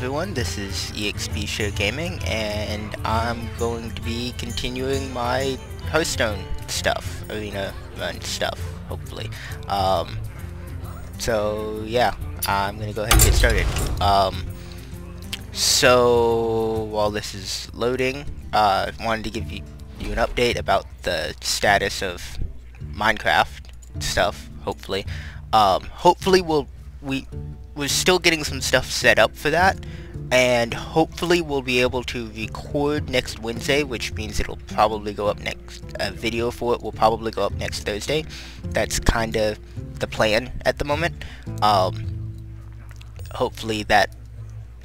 everyone, this is EXP Share Gaming, and I'm going to be continuing my Hearthstone stuff, Arena run stuff, hopefully. So yeah, I'm gonna go ahead and get started. So while this is loading, I wanted to give you an update about the status of Minecraft stuff, hopefully. Hopefully we're still getting some stuff set up for that, and hopefully we'll be able to record next Wednesday, which means it'll probably go up next, a video for it will probably go up next Thursday. That's kind of the plan at the moment. Hopefully that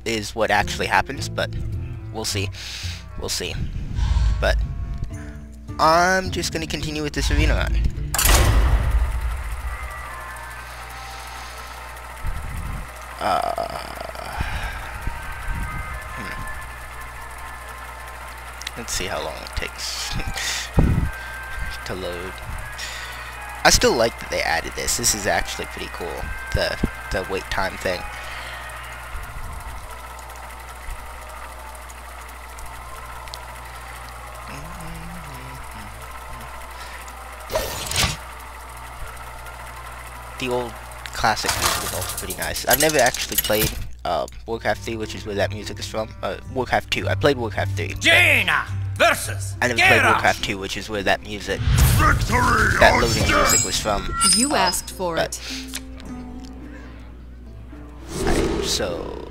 is what actually happens, but we'll see. But I'm just going to continue with this arena run. Let's see how long it takes to load. I still like that they added this. This is actually pretty cool, the wait time thing. The old classic music is also pretty nice. I've never actually played Warcraft 3, which is where that music is from. Warcraft 2. I played Warcraft 3. Jaina versus I never played Warcraft 2, which is where that music, that loading music was from. You asked for it. Right, so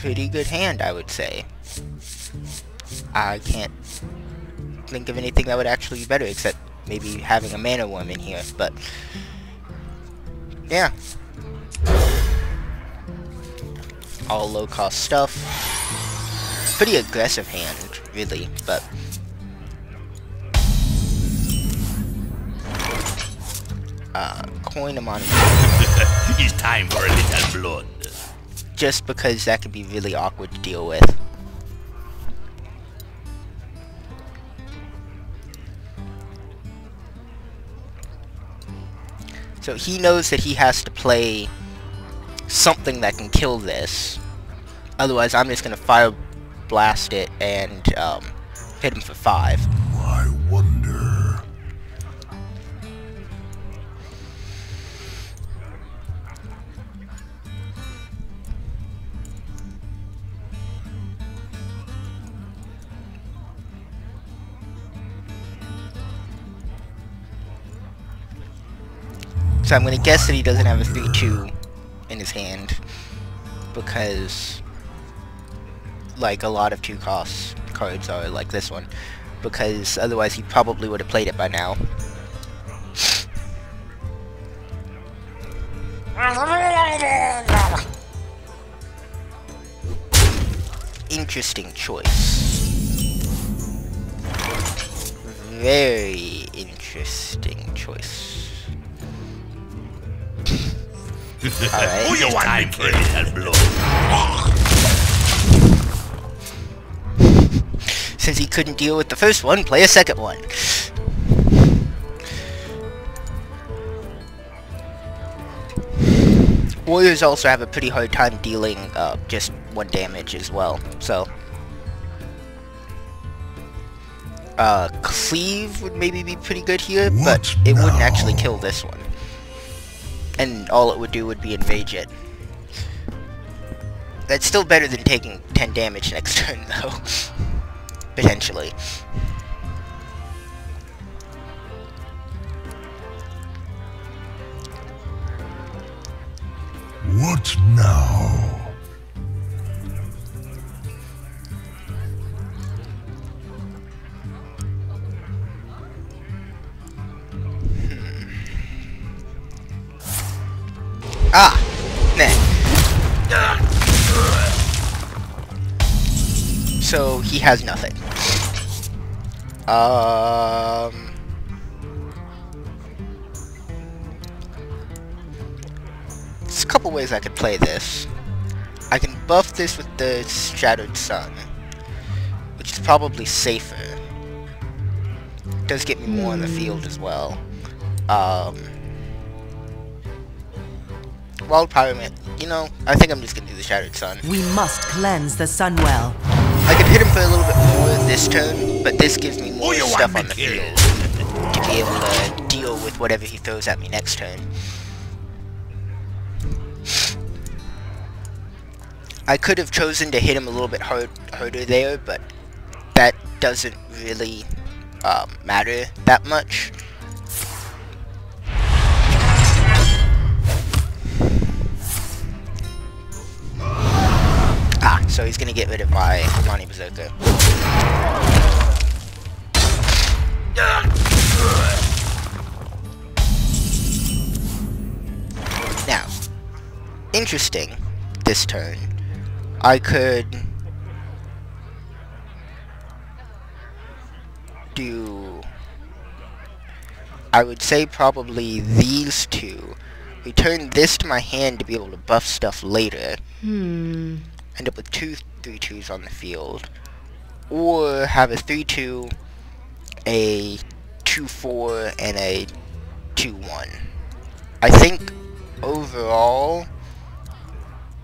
pretty good hand, I would say. I can't think of anything that would actually be better, except maybe having a mana worm in here, but yeah. All low cost stuff. Pretty aggressive hand, really, but coin him on it's time for a little blood. just because that could be really awkward to deal with. So he knows that he has to play something that can kill this. Otherwise, I'm just gonna fire blast it and hit him for 5. I wonder. So I'm gonna guess that he doesn't have a 3-2 in his hand, because like a lot of 2-cost cards are like this one, because otherwise he probably would have played it by now. Interesting choice. Very interesting choice. Alright. Who you want time for a little blood? Since he couldn't deal with the first one, play a second one. Warriors also have a pretty hard time dealing just 1 damage as well, so Cleave would maybe be pretty good here, but it wouldn't actually kill this one. And all it would do would be invade it. That's still better than taking 10 damage next turn, though. Potentially. What now? Ah! Nah. So, he has nothing. There's a couple ways I could play this. I can buff this with the Shattered Sun, which is probably safer. It does get me more on the field as well. Wild Pyramid. You know, I think I'm just gonna do the Shattered Sun. We must cleanse the Sunwell. I could hit him for a little bit more this turn, but this gives me more stuff on the field to be able to deal with whatever he throws at me next turn. I could have chosen to hit him a little bit harder there, but that doesn't really matter that much. So he's gonna get rid of my Money Berserker. Now, interesting, this turn, I could do, I would say probably these two. Return this to my hand to be able to buff stuff later. End up with 2 3/2s on the field, or have a 3/2, a 2/4, and a 2/1. I think overall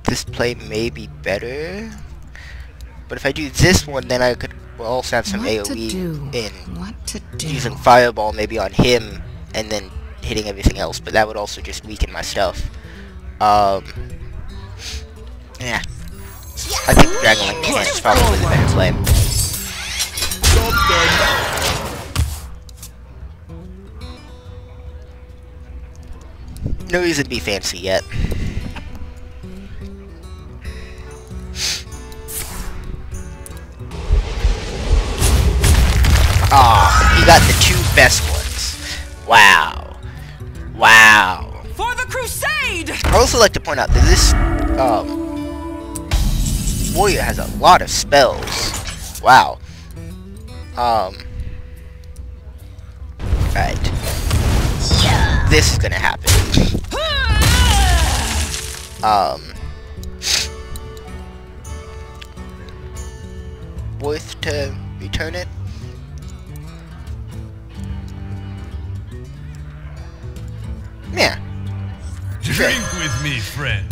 this play may be better, but if I do this one, then I could also have some AoE in using Fireball maybe on him and then hitting everything else, but that would also just weaken my stuff. Yeah. I think Dragon Lightning Hand is probably the better play. No reason to be fancy yet. Ah, he got the 2 best ones. Wow. Wow. For the crusade! I'd also like to point out that this warrior has a lot of spells. Wow. Right. This is gonna happen. Worth to return it? Yeah. Drink with me, friend.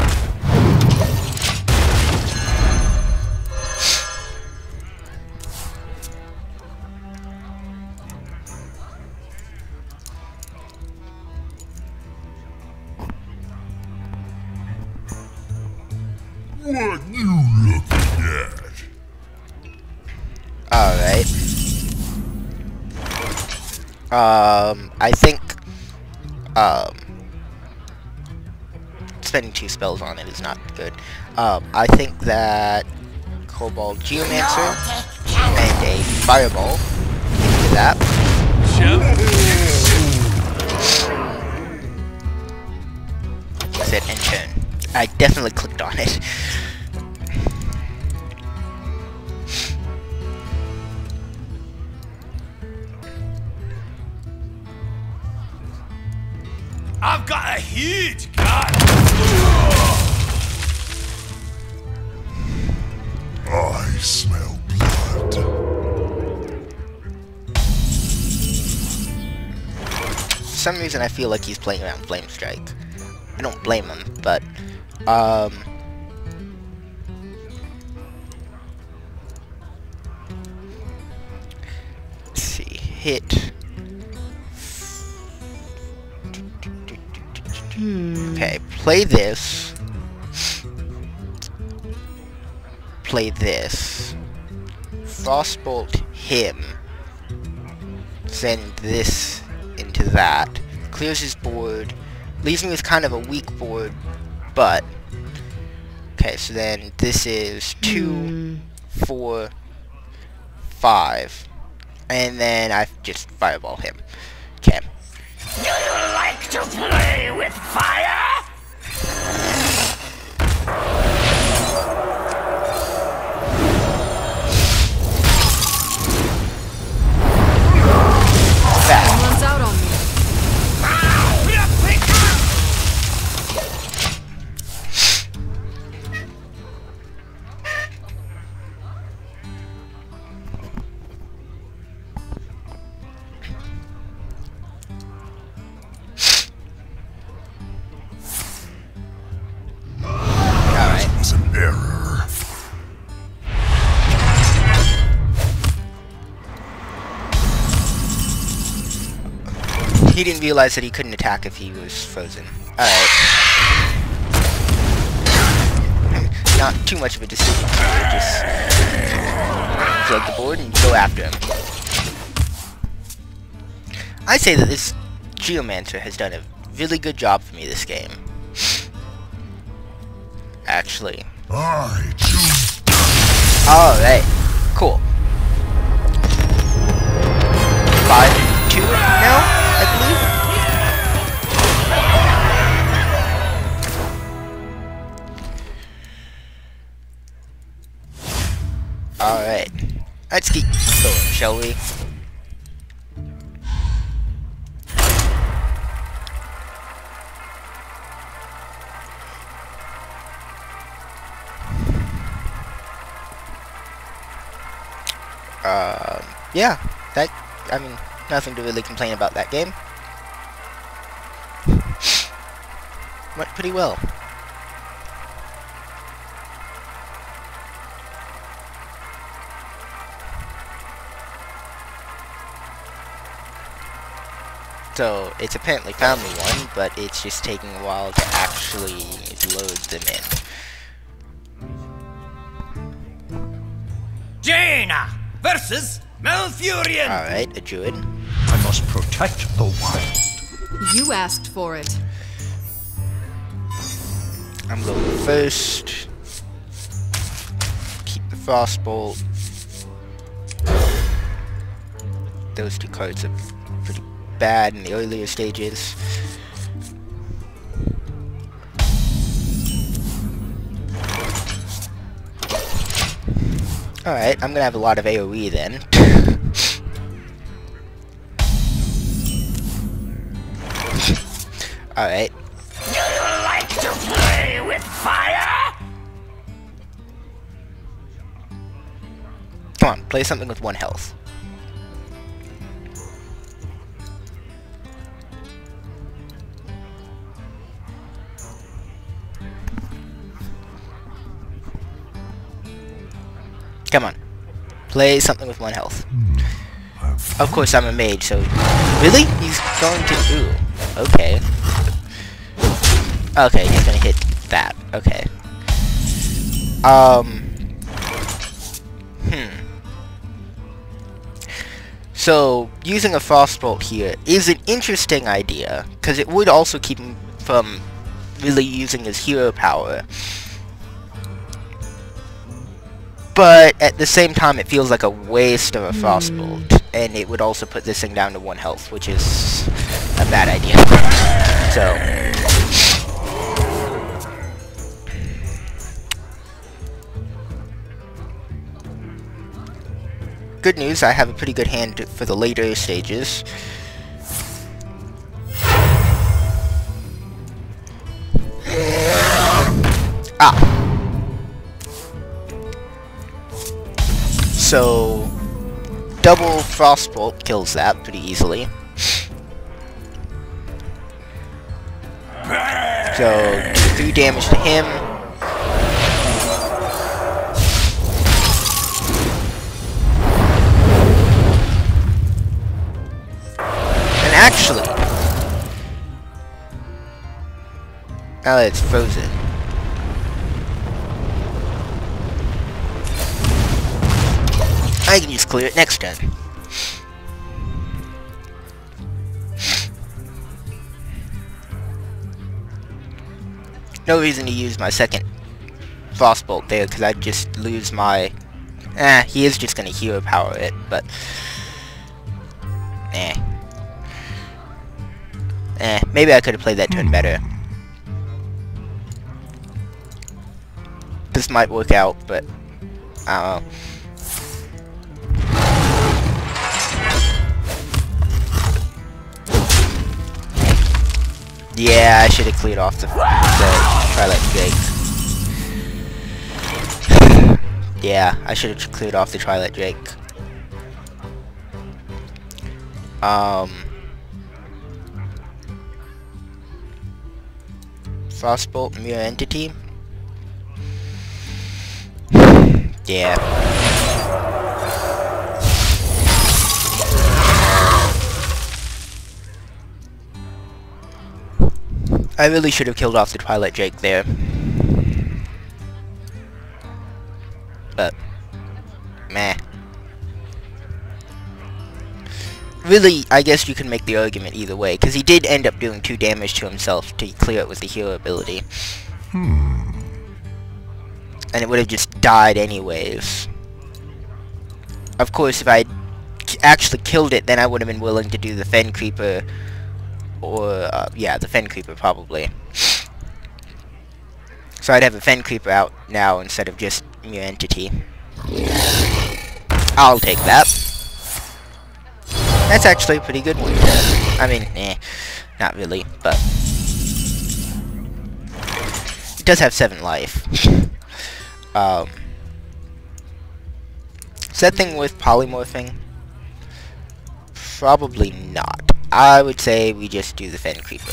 What you looking at? Alright. I think, spending 2 spells on it is not good. I think that Cobalt Geomancer and a Fireball into that. Said end turn. I definitely clicked on it. I've got a huge gun. I smell blood. For some reason I feel like he's playing around Flame Strike. I don't blame him, but let's see, hit. Okay, play this. Play this. Frostbolt him. Send this into that. Clears his board. Leaves me with kind of a weak board, but okay, so then this is 2, 4, 5, and then I just Fireball him. Okay. Do you like to play with fire? Someone's out on me. He didn't realize that he couldn't attack if he was frozen. Alright. Not too much of a decision. Just flood the board and go after him. I say that this Geomancer has done a really good job for me this game. Actually. I choose. Alright. Cool. 5-2 now, I believe. Alright. Let's keep going, shall we? Yeah, I mean, nothing to really complain about that game. Went pretty well. So, it's apparently found me one, but it's just taking a while to actually load them in. Jaina versus Malfurion. Alright, a druid. I must protect the wild. You asked for it. I'm going first. Keep the Frostbolt. Those two cards are pretty bad in the earlier stages. Alright, I'm gonna have a lot of AoE then. Alright. Do you like to play with fire? Come on, play something with 1 health. Come on. Play something with 1 health. Of course, I'm a mage, so... Really? He's going to... Ooh. Okay. Okay, he's gonna hit that. Okay. So, using a Frostbolt here is an interesting idea, because it would also keep him from really using his hero power. But at the same time, it feels like a waste of a Frostbolt, and it would also put this thing down to 1 health, which is a bad idea. So, good news, I have a pretty good hand for the later stages. Ah. So, double Frostbolt kills that pretty easily. So, 3 damage to him. And actually, now that it's frozen, I can just clear it next turn. No reason to use my second Frostbolt there, because I'd just lose my... he is just going to hero power it, but... maybe I could have played that turn better. This might work out, but... I don't know. Yeah, I should have cleared off the Twilight Drake. Yeah, I should have cleared off the Twilight Drake. Frostbolt, Mirror Entity. Yeah. I really should have killed off the Twilight Drake there. But, meh. Really, I guess you can make the argument either way, because he did end up doing 2 damage to himself to clear it with the hero ability. And it would have just died anyways. Of course, if I actually killed it, then I would have been willing to do the Fen Creeper, or, yeah, the Fen Creeper probably. So I'd have a Fen Creeper out now instead of just Mere Entity. I'll take that. That's actually a pretty good one. I mean, not really, but it does have 7 life. Is that thing worth polymorphing? Probably not. I would say we just do the Fen Creeper.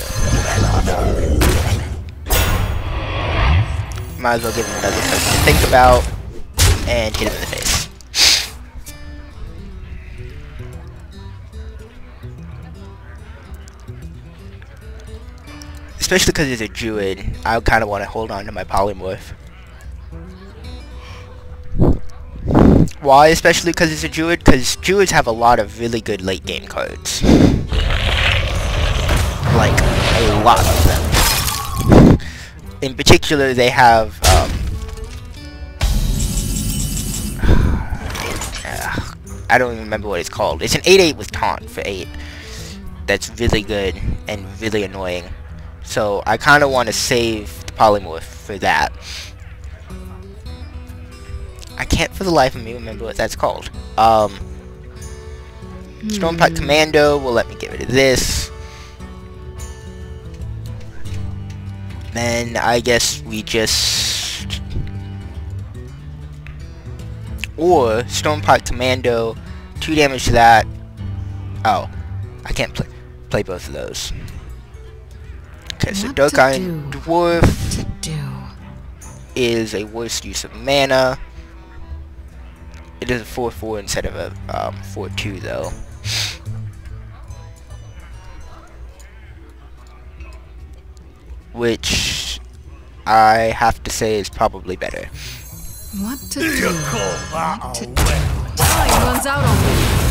Might as well give him another thing to think about and hit him in the face. Especially because he's a druid, I kind of want to hold on to my polymorph. Why? Especially because he's a druid? Because druids have a lot of really good late game cards. Like, a lot of them. In particular, they have, I don't even remember what it's called. It's an 8/8 with taunt for 8. That's really good and really annoying. So I kind of want to save the polymorph for that. I can't for the life of me remember what that's called. Stormpipe Commando will let me get rid of this. Then I guess we just... Or Stormpipe Commando, 2 damage to that. Oh, I can't play both of those. Okay, so Dark Iron Dwarf is a worse use of mana. It is a 4/4 instead of a 4/2 though. Which I have to say is probably better. What to do? What to do? Time runs out on me.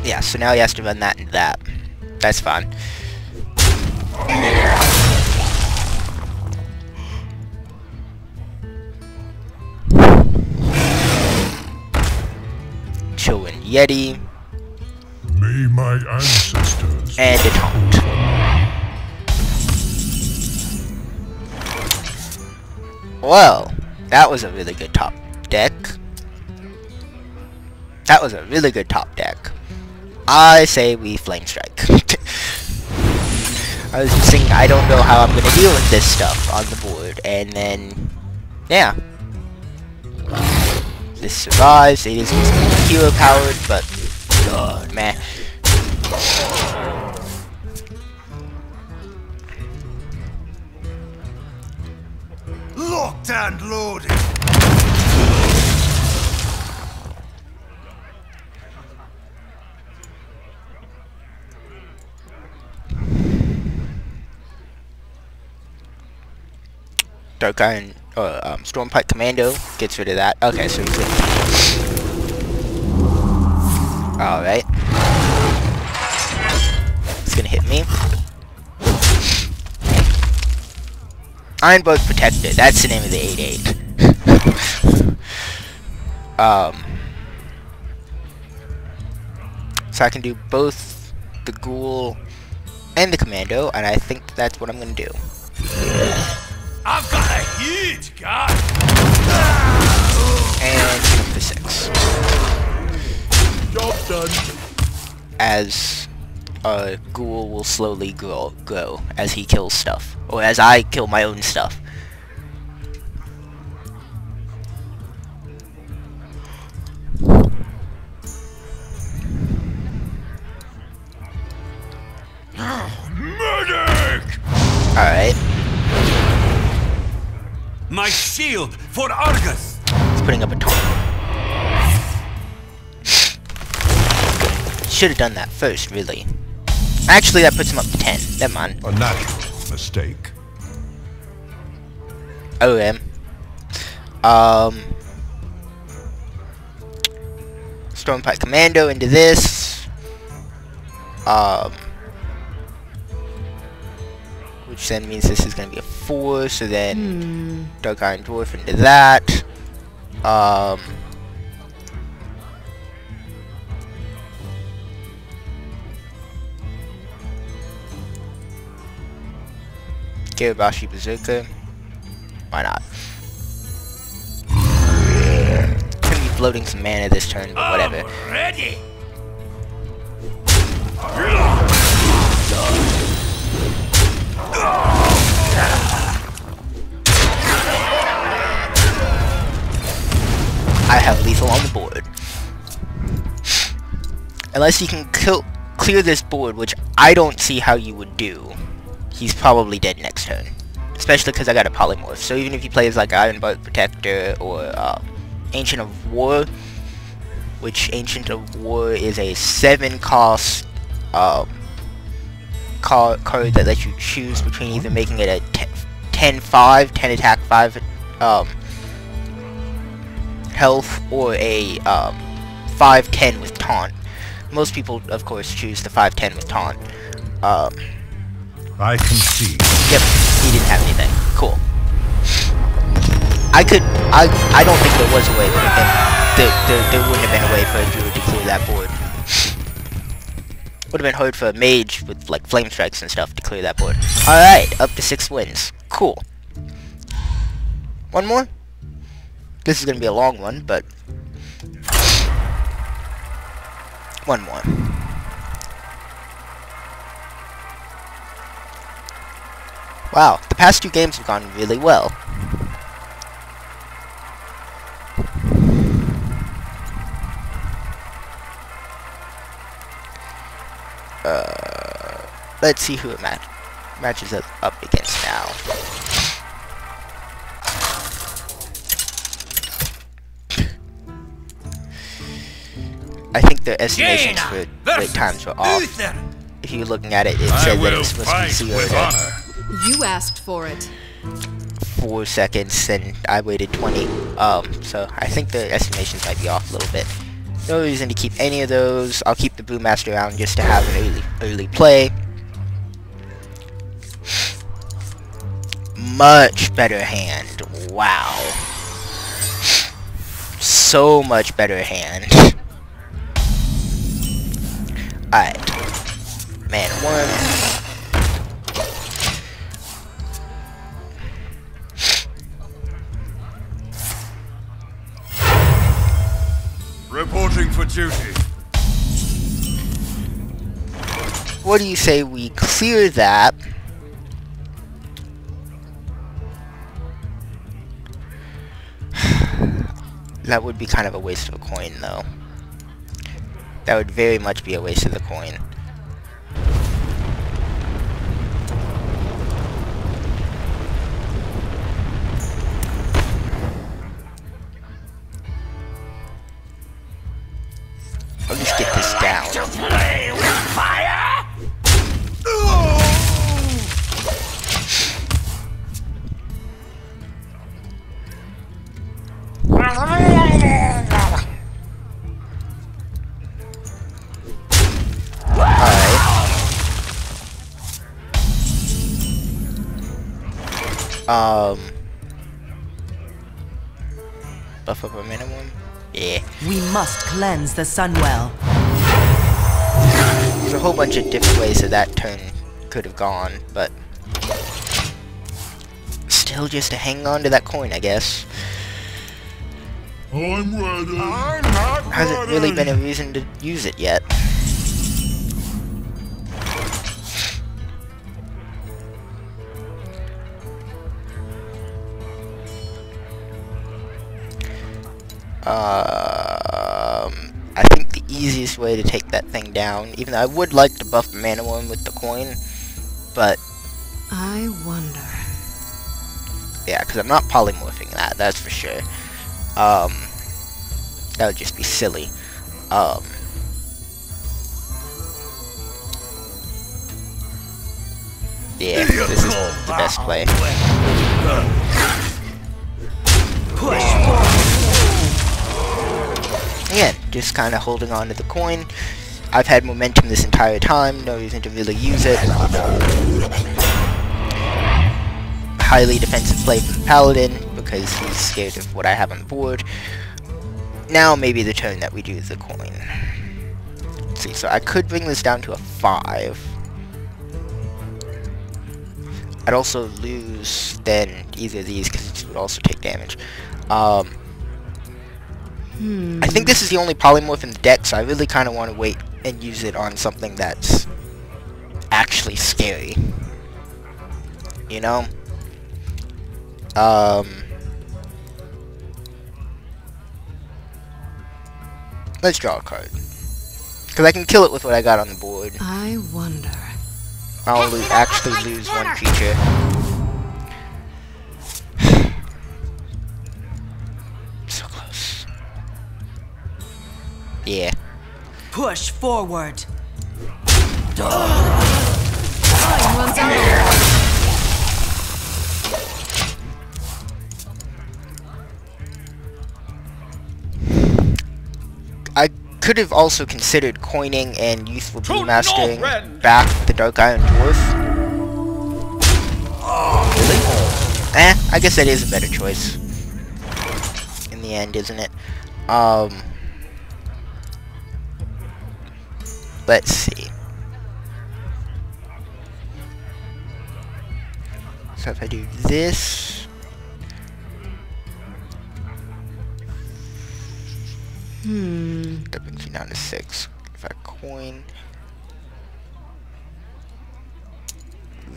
Yeah, so now he has to run that and that. That's fine. Chillin' Yeti. May my ancestors. And a taunt. Well, that was a really good top deck. That was a really good top deck. I say we Flame Strike. I was just thinking, I don't know how I'm gonna deal with this stuff on the board, and then, yeah. This survives. It is hero powered, but meh. Locked and loaded. Dark Iron, Stormpipe Commando gets rid of that. Okay, so he's alright. It's gonna hit me. Ironbug Protector, that's the name of the 8/8. So I can do both the Ghoul and the Commando, and I think that's what I'm gonna do. I've got a huge gun. And hit him for 6. Job done. As Ghoul will slowly grow as he kills stuff, or as I kill my own stuff. Alright. My shield for Argus! He's putting up a taunt. Should have done that first, really. Actually, that puts him up to 10. Never mind. A natural mistake. Okay. Stormpike Commando into this. Which then means this is going to be a 4, so then Dark Iron Dwarf into that. Garibashi Berserker. Why not? Gonna be floating some mana this turn, but whatever. Ready! I have lethal on the board. Unless you can clear this board, which I don't see how you would do, he's probably dead next turn. Especially because I got a polymorph. So even if he plays like Ironbark Protector or Ancient of War, which Ancient of War is a 7 cost card that lets you choose between either making it a 10-5, 10 attack 5 health, or a 5-10 with taunt. Most people, of course, choose the 5-10 with taunt. I concede. Yep, he didn't have anything. Cool. I don't think there was a way for him. There wouldn't have been a way for a druid to clear that board. Would have been hard for a mage with like flame strikes and stuff to clear that board. Alright, up to 6 wins. Cool. One more? This is gonna be a long one, but one more. Wow, the past 2 games have gone really well. Let's see who it matches up against now. I think the estimations for wait times were off. If you're looking at it, it said that it was supposed to be 0 to You asked for it. 4 seconds, and I waited 20. So I think the estimations might be off a little bit. No reason to keep any of those. I'll keep the Brewmaster around just to have an early play. Much better hand. Wow. So much better hand. Alright. Man 1. Reporting for duty. What do you say we clear that? That would be kind of a waste of a coin, though. That would very much be a waste of the coin. I'll just get this down. To play with fire? Buff up a minimum? Yeah. We must cleanse the Sunwell. There's a whole bunch of different ways that turn could have gone, but still just to hang on to that coin, I guess. I'm ready. Hasn't really been a reason to use it yet. I think the easiest way to take that thing down, even though I would like to buff the mana one with the coin, but I wonder. Yeah, because I'm not polymorphing that, that's for sure. That would just be silly. Yeah, this is the best play. Again, just kind of holding on to the coin. I've had momentum this entire time, no reason to really use it. Highly defensive play from the Paladin, because he's scared of what I have on the board. Now maybe the turn that we do the coin. Let's see, so I could bring this down to a 5. I'd also lose then either of these, because it would also take damage. I think this is the only polymorph in the deck, so I really kind of want to wait and use it on something that's actually scary. You know? Let's draw a card. Because I can kill it with what I got on the board. I wonder. I'll actually lose one creature. So close. Yeah. Push forward. Time runs out. I could have also considered coining and Youthful Brewmastering back the Dark Iron Dwarf. Really? I guess that is a better choice. In the end, isn't it? Let's see. So if I do this... That brings me down to 6. If I coin...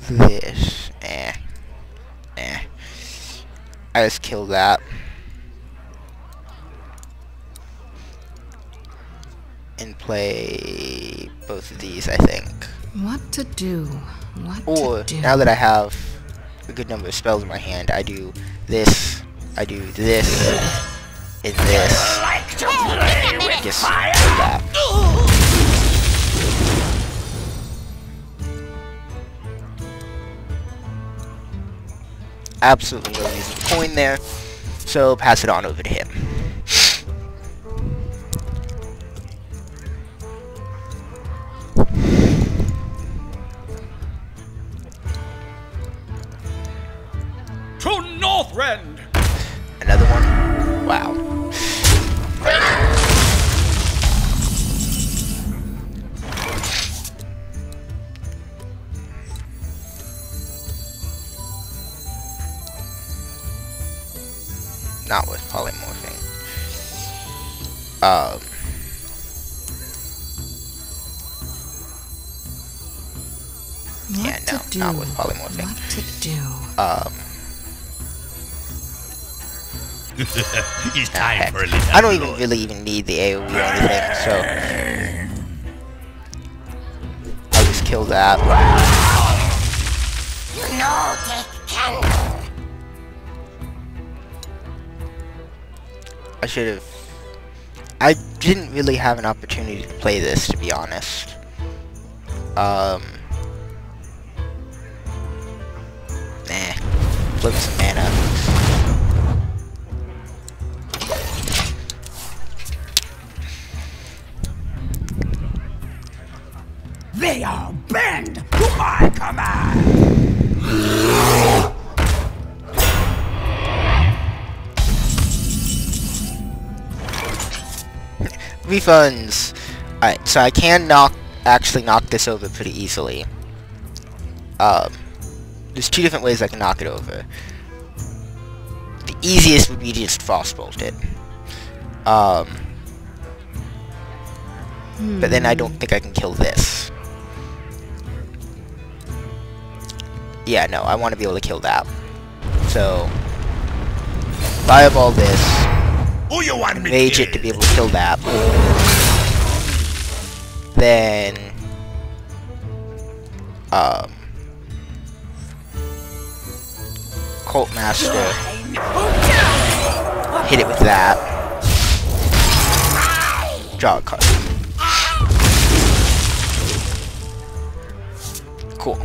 this... I just kill that. And play both of these, I think. What to do? What Or, to do? now that I have a good number of spells in my hand, I do this, and this. Like to play with Just fire? kill that. Absolutely no use of the coin there, so pass it on over to him. To Northrend! Another one? Wow. Not with polymorphing. Yeah, no, not with polymorphing. What to do? It's time Heck. for a little I don't even really need the AoE or anything, so I'll just kill that. No, take candle. I should have... I didn't really have an opportunity to play this, to be honest. Flip some mana. They all bend to my command. Refunds! Alright, so I can actually knock this over pretty easily. There's 2 different ways I can knock it over. The easiest would be to just frostbolt it. But then I don't think I can kill this. Yeah, no, I want to be able to kill that. So, fireball this. Who you want me Mage it to be able to kill that. Then, Cult Master. Hit it with that. Draw a card. Cool.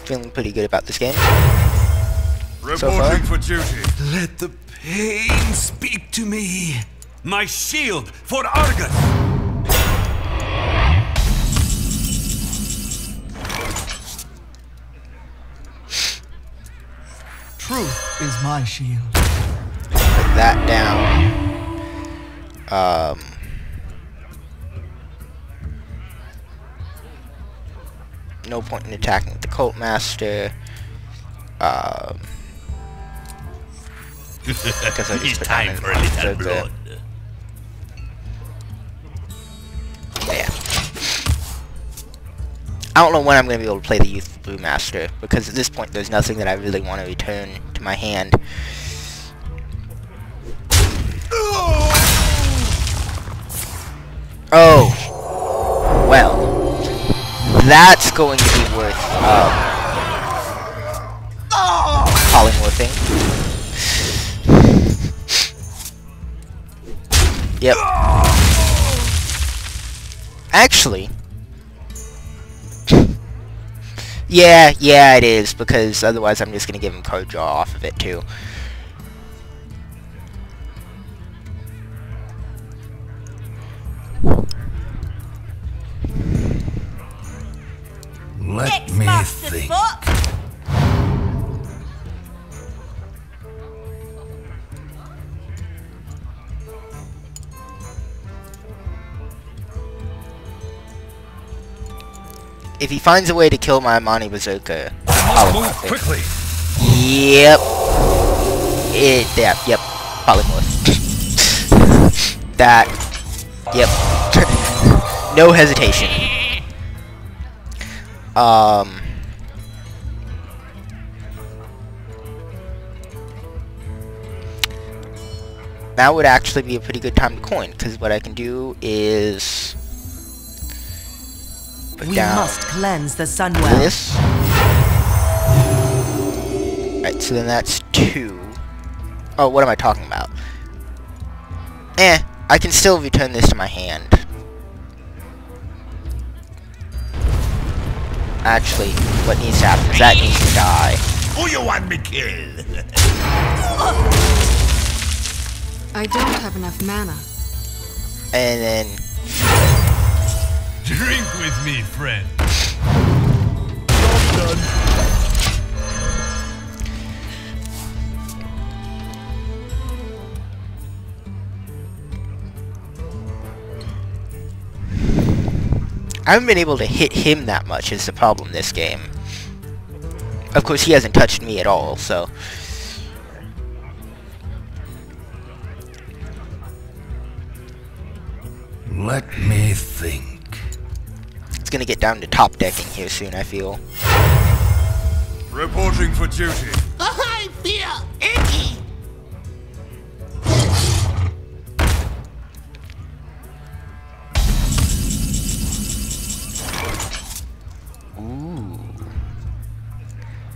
Feeling pretty good about this game. So far. Reporting for duty. Let the pain speak to me. My shield for Argus. Truth is my shield. Put that down. No point in attacking with the Cult Master. Because I just put down an Berserker. Yeah. I don't know when I'm going to be able to play the Youth Blue Master, because at this point there's nothing that I really want to return to my hand. Oh! Well. That's going to be worth, polymorphing. Yep. Actually... Yeah, it is, because otherwise I'm just gonna give him card draw off of it, too. Let me think. If he finds a way to kill my Amani Berserker, Must move quickly. Yep. Yep. Polymorph. That. Yep. No hesitation. Now would actually be a pretty good time to coin, because what I can do is put We down must cleanse the Sunwell. this. Right, so then that's 2. Oh, what am I talking about? I can still return this to my hand. Actually, what needs to happen is that needs to die. Who you want me kill? I don't have enough mana. And then Drink with me, friend. I haven't been able to hit him that much is the problem this game. Of course, he hasn't touched me at all, so... Let me think. It's gonna get down to top decking here soon, I feel. Reporting for duty. I feel icky. Ooh.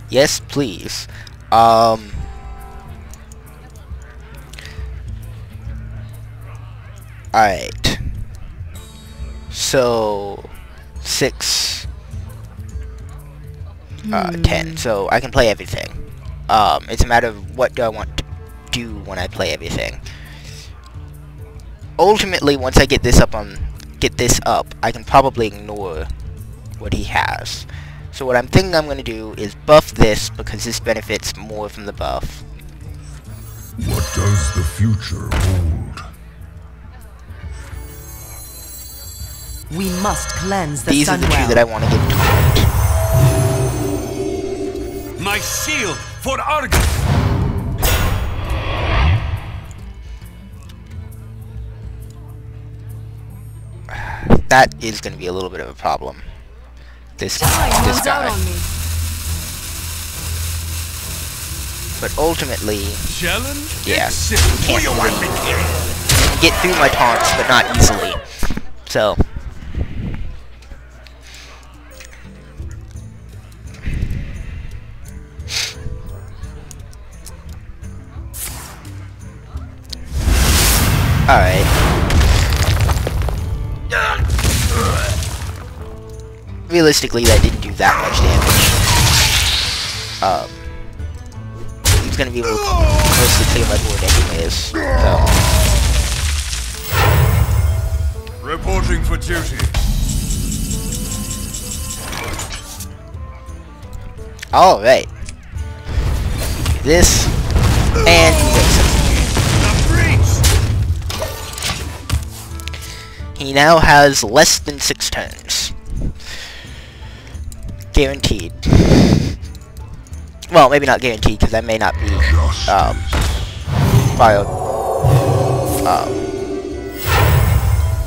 Yes, please. Alright. So 6 10. So I can play everything. It's a matter of what do I want to do when I play everything. Ultimately, once I get this up, I can probably ignore what he has. So what I'm thinking I'm going to do is buff this, because this benefits more from the buff. What does the future hold? We must cleanse the These are the two Sunwell. that I want to give taunt. My shield for Argus. That is going to be a little bit of a problem. This Time runs out guy. on me. But ultimately, Challenge yeah. accepted. Who you want me kill? get through my taunts, but not easily. So. Alright. Realistically, that didn't do that much damage. He's gonna be able to mostly clear my board anyways, so. Reporting for duty. Alright. This, and he now has less than 6 turns. Guaranteed. Well, maybe not guaranteed, because that may not be,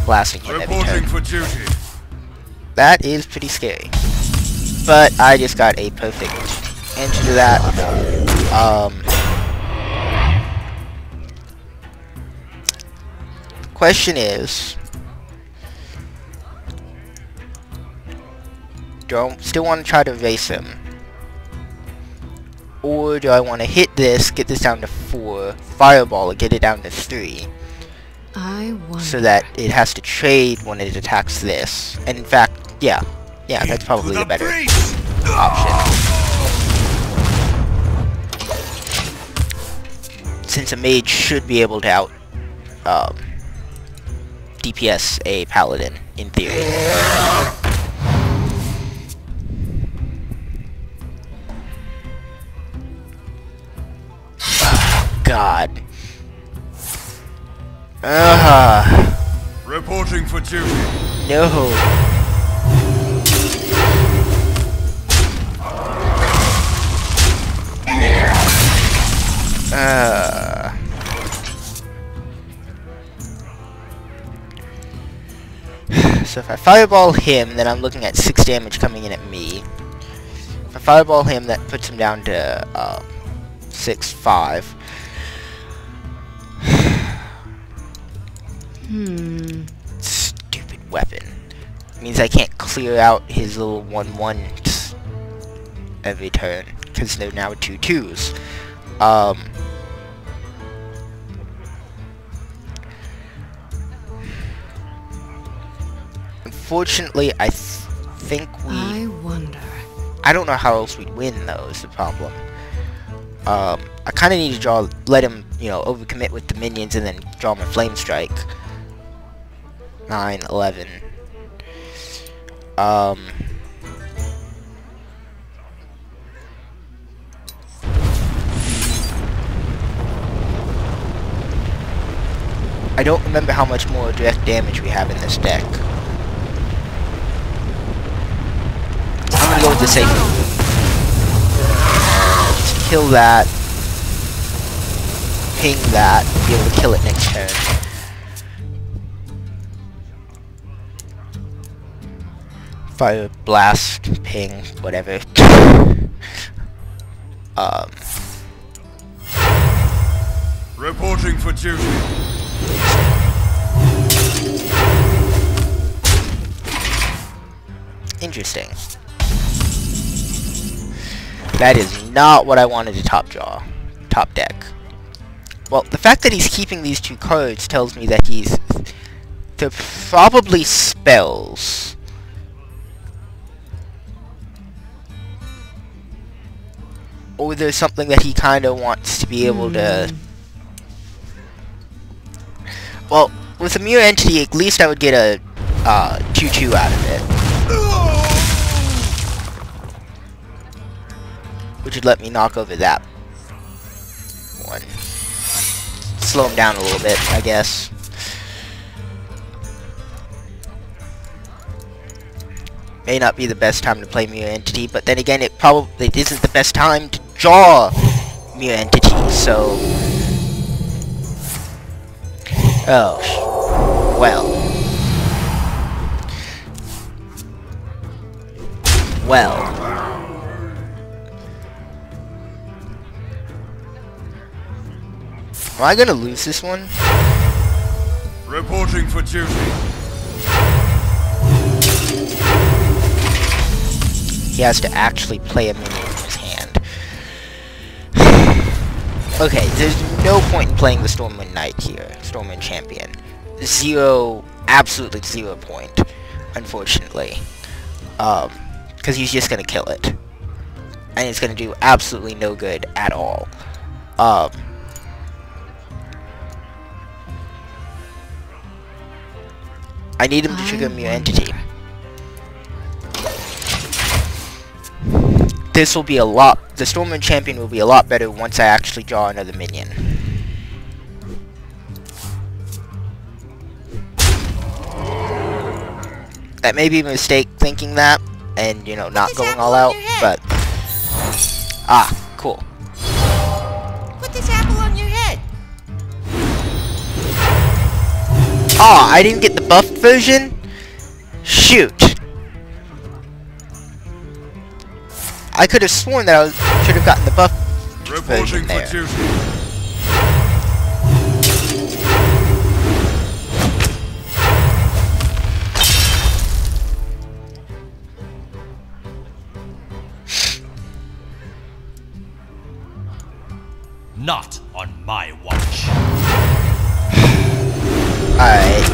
blasting him every turn. For duty. That is pretty scary. But I just got a perfect answer to that. Question is, do I still want to try to race him? Or do I want to hit this, get this down to 4, fireball it, get it down to 3, I wonder. so that it has to trade when it attacks this. And in fact, yeah, that's probably the better option. Since a mage should be able to out DPS a paladin, in theory. God. Reporting for duty. No. So if I fireball him, then I'm looking at 6 damage coming in at me. If I fireball him, that puts him down to 6-5. Stupid weapon. Means I can't clear out his little 1-1s every turn, because they're now 2-2s. Unfortunately, I think I wonder. I don't know how else we'd win, though, is the problem. I kind of need to let him, overcommit with the minions and then draw my Flame Strike. 9, 11. I don't remember how much more direct damage we have in this deck. I'm gonna go with the safe. Just kill that. Ping that. Be able to kill it next turn. Fire, blast, ping, whatever. Reporting for duty. Interesting. That is not what I wanted to top deck. Well, the fact that he's keeping these 2 cards tells me that they're probably spells. Or there's something that he kind of wants to be able to... Well, with a Mirror Entity, at least I would get a 2-2 out of it. Which would let me knock over that one. Slow him down a little bit, I guess. May not be the best time to play Mirror Entity, but then again, it isn't the best time to draw Mirror Entity, so... Oh. Well. Am I gonna lose this one? Reporting for duty. He has to actually play a minion in his hand. Okay, there's no point in playing the Stormwind Knight here. Stormwind Champion. Absolutely 0 point, unfortunately. Because he's just gonna kill it. And it's gonna do absolutely no good at all. I need him to trigger Mu Entity. This will be a lot... The Stormwind Champion will be a lot better once I actually draw another minion. That may be a mistake thinking that, and, you know, not going all out, but... Ah, cool. Put this apple on your head. Aw, I didn't get the buffed version? Shoot. I could have sworn that I should have gotten the buffed version there. Not on my watch. Alright.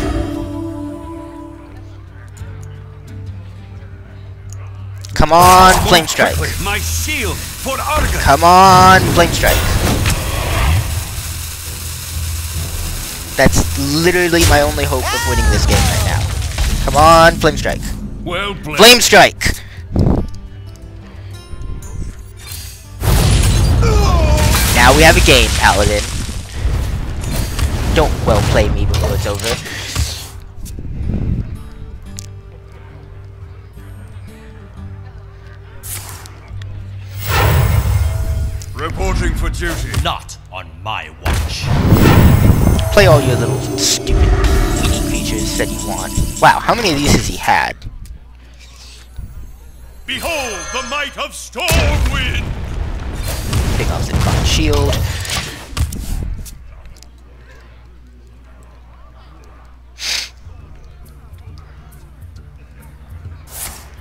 Come on, Flame Strike. My shield for Argus. Come on, Flame Strike. That's literally my only hope of winning this game right now. Come on, Flame Strike. Well played. Flame Strike! Now we have a game, Paladin. Don't well play me before it's over. Reporting for duty. Not on my watch. Play all your little stupid weenie creatures that you want. Wow, how many of these has he had? Behold the might of Stormwind! Pick off the Divine Shield.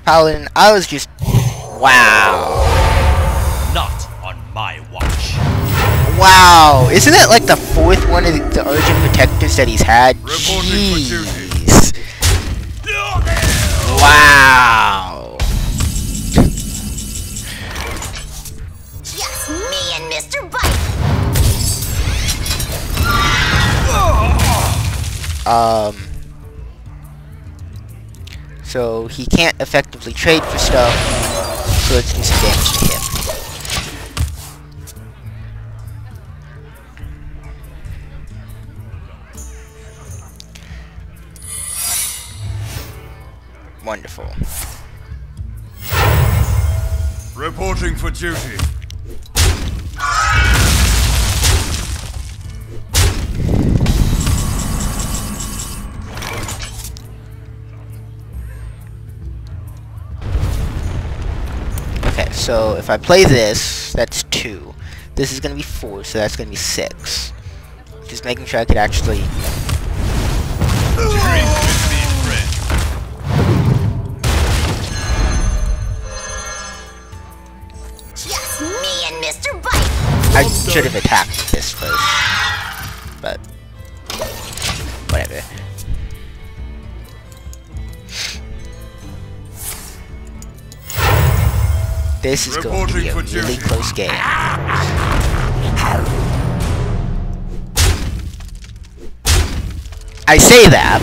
Paladin, I was just... Wow. Not on my watch. Wow. Isn't that like the 4th one of the Urgent Protectors that he's had? Jeez. Wow. Just me and Mr. Bite. So he can't effectively trade for stuff, so let's do some damage to him. Wonderful. Reporting for duty. Okay, so if I play this, that's 2. This is going to be 4, so that's going to be 6. Just making sure I could actually... Just me and Mr. Bite. I should have attacked this first, but whatever. This is going to be a really close game. I say that.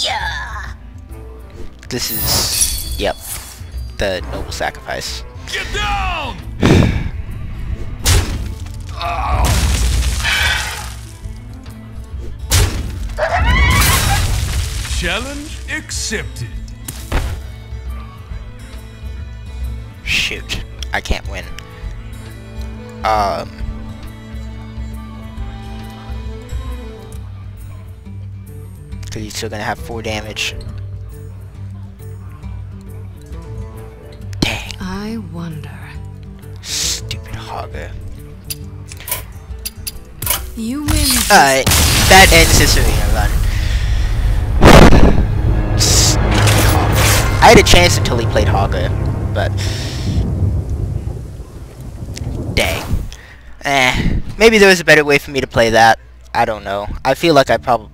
Yeah. This is, yep, the noble sacrifice. Get down! Challenge accepted. Shoot, I can't win. Because he's still gonna have 4 damage. Dang. I wonder. Stupid Hogger. You win. Alright, that ends this arena run. Stupid Hogger. I had a chance until he played Hogger, but... Dang. Maybe there was a better way for me to play that. I don't know. I feel like I probably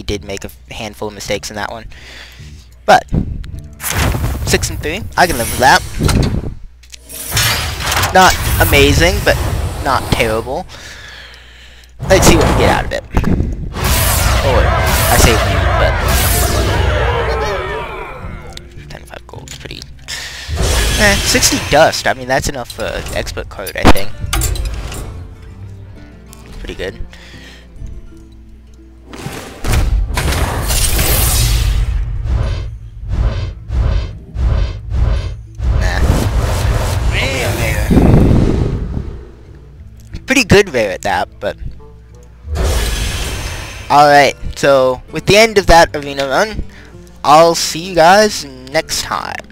did make a handful of mistakes in that one. But 6-3, I can live with that. Not amazing, but not terrible. Let's see what we get out of it. Or, I say we, but 25 gold is pretty... 60 dust, I mean that's enough for expert code, I think. Pretty good. Pretty good there at that, but... Alright, so with the end of that arena run, I'll see you guys next time.